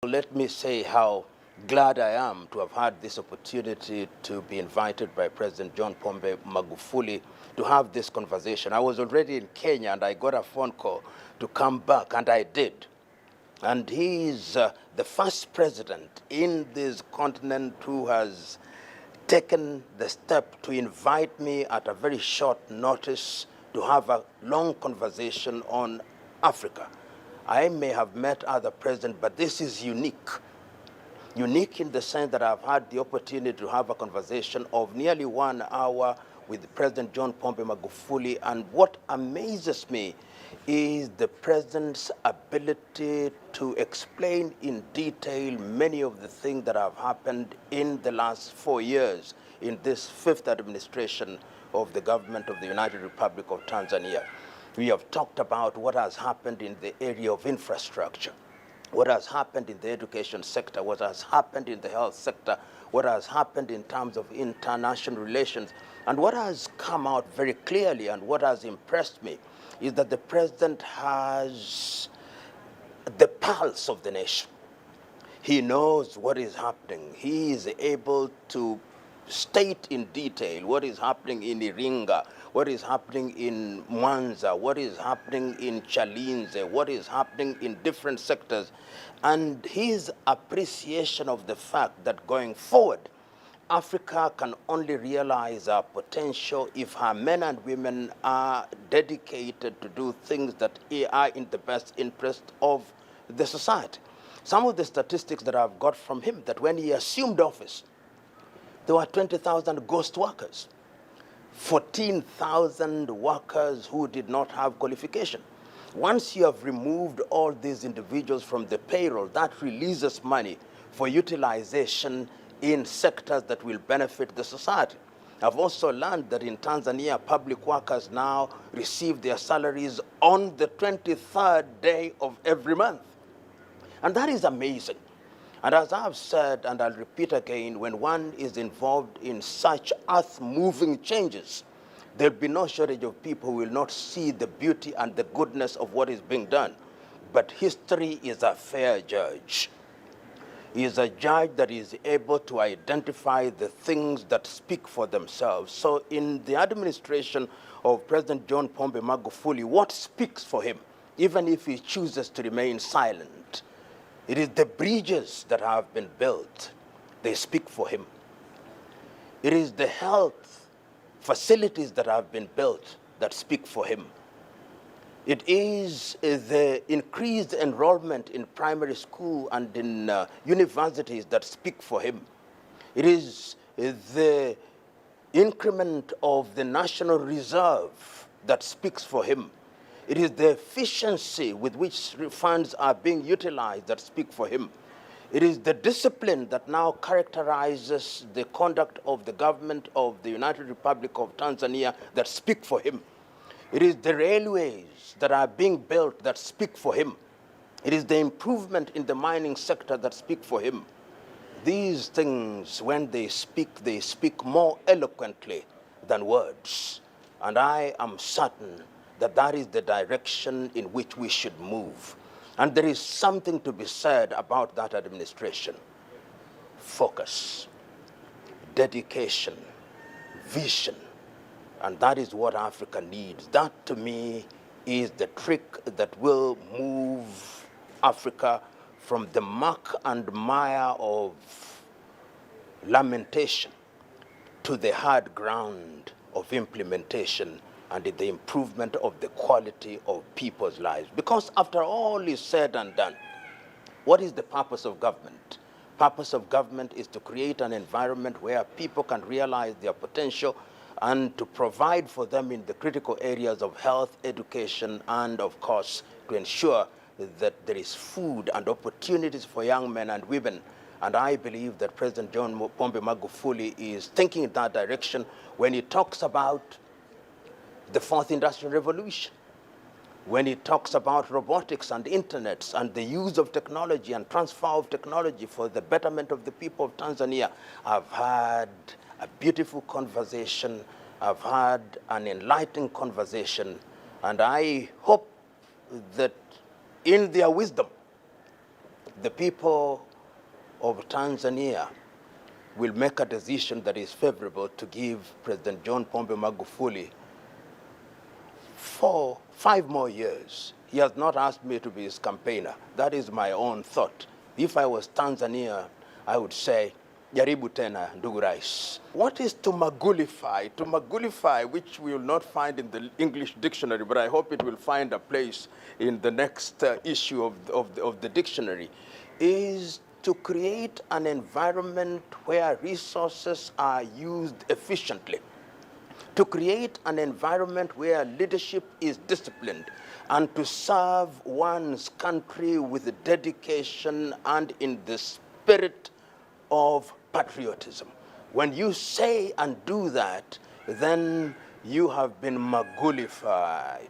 Let me say how glad I am to have had this opportunity to be invited by President John Pombe Magufuli to have this conversation. I was already in Kenya and I got a phone call to come back, and I did. And he is the first president in this continent who has taken the step to invite me at a very short notice to have a long conversation on Africa. I may have met other presidents, but this is unique. Unique in the sense that I've had the opportunity to have a conversation of nearly 1 hour with President John Pombe Magufuli, and what amazes me is the president's ability to explain in detail many of the things that have happened in the last 4 years in this fifth administration of the government of the United Republic of Tanzania. We have talked about what has happened in the area of infrastructure, what has happened in the education sector, what has happened in the health sector, what has happened in terms of international relations. And what has come out very clearly and what has impressed me is that the president has the pulse of the nation. He knows what is happening. He is able to state in detail what is happening in Iringa, what is happening in Mwanza, what is happening in Chalinze, what is happening in different sectors, and his appreciation of the fact that going forward, Africa can only realize our potential if her men and women are dedicated to do things that are in the best interest of the society. Some of the statistics that I've got from him, that when he assumed office, there were 20,000 ghost workers, 14,000 workers who did not have qualification. Once you have removed all these individuals from the payroll, that releases money for utilization in sectors that will benefit the society. I've also learned that in Tanzania, public workers now receive their salaries on the 23rd day of every month. And that is amazing. And as I've said, and I'll repeat again, when one is involved in such earth-moving changes, there'll be no shortage of people who will not see the beauty and the goodness of what is being done. But history is a fair judge. He is a judge that is able to identify the things that speak for themselves. So in the administration of President John Pombe Magufuli, what speaks for him, even if he chooses to remain silent? It is the bridges that have been built. They speak for him. It is the health facilities that have been built that speak for him. It is the increased enrollment in primary school and in universities that speak for him. It is the increment of the National Reserve that speaks for him. It is the efficiency with which funds are being utilized that speak for him. It is the discipline that now characterizes the conduct of the government of the United Republic of Tanzania that speak for him. It is the railways that are being built that speak for him. It is the improvement in the mining sector that speak for him. These things, when they speak more eloquently than words. And I am certain that that is the direction in which we should move. And there is something to be said about that administration. Focus, dedication, vision. And that is what Africa needs. That, to me, is the trick that will move Africa from the muck and mire of lamentation to the hard ground of implementation and in the improvement of the quality of people's lives. Because after all is said and done, what is the purpose of government? Purpose of government is to create an environment where people can realize their potential and to provide for them in the critical areas of health, education, and of course, to ensure that there is food and opportunities for young men and women. And I believe that President John Pombe Magufuli is thinking in that direction when he talks about the fourth industrial revolution, when he talks about robotics and internets and the use of technology and transfer of technology for the betterment of the people of Tanzania. I've had a beautiful conversation. I've had an enlightening conversation. And I hope that in their wisdom, the people of Tanzania will make a decision that is favorable to give President John Pombe Magufuli 5 more years. He has not asked me to be his campaigner. That is my own thought. If I was Tanzania, I would say, jaribu tena ndugu rais. What is to magulify? To magulify, which we will not find in the English dictionary, but I hope it will find a place in the next issue of the dictionary, is to create an environment where resources are used efficiently, to create an environment where leadership is disciplined, and to serve one's country with dedication and in the spirit of patriotism. When you say and do that, then you have been magulified.